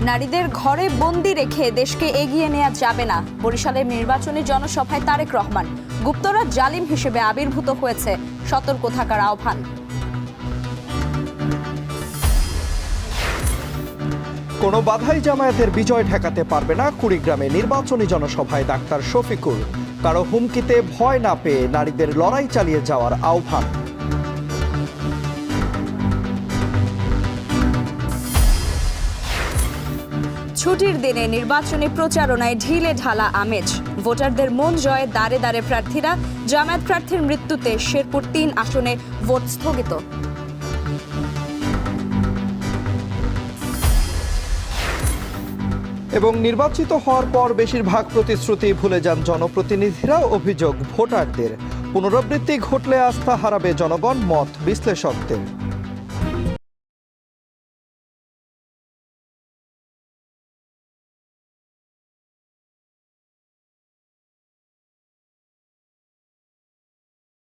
নারীদের ঘরে বন্দি রেখে দেশকে এগিয়ে নেওয়া যাবে না। বরিশালের নির্বাচনী জনসভায় তারেক রহমান। গুপ্তরা জালিম হিসেবে আবির্ভূত হয়েছে, সতর্ক থাকার আহ্বান। কোনো বাধাই জামায়াতের বিজয় ঠেকাতে পারবে না। কুড়িগ্রামে নির্বাচনী জনসভায় ডাক্তার শফিকুল। কারো হুমকিতে ভয় না পেয়ে নারীদের লড়াই চালিয়ে যাওয়ার আহ্বান। ছুটির দিনে নির্বাচনী প্রচারণায় ঢিলে ঢালা আমেজ। ভোটারদের মন জয়ে দাঁড়ে দাঁড়ে প্রার্থীরা। জামায়াত প্রার্থীর মৃত্যুতে শেরপুর ৩ আসনে ভোট স্থগিত। এবং নির্বাচিত হওয়ার পর বেশিরভাগ প্রতিশ্রুতি ভুলে যান জনপ্রতিনিধিরা। অভিযোগ ভোটারদের। পুনরাবৃত্তি ঘটলে আস্থা হারাবে জনগণ, মত বিশ্লেষকদের।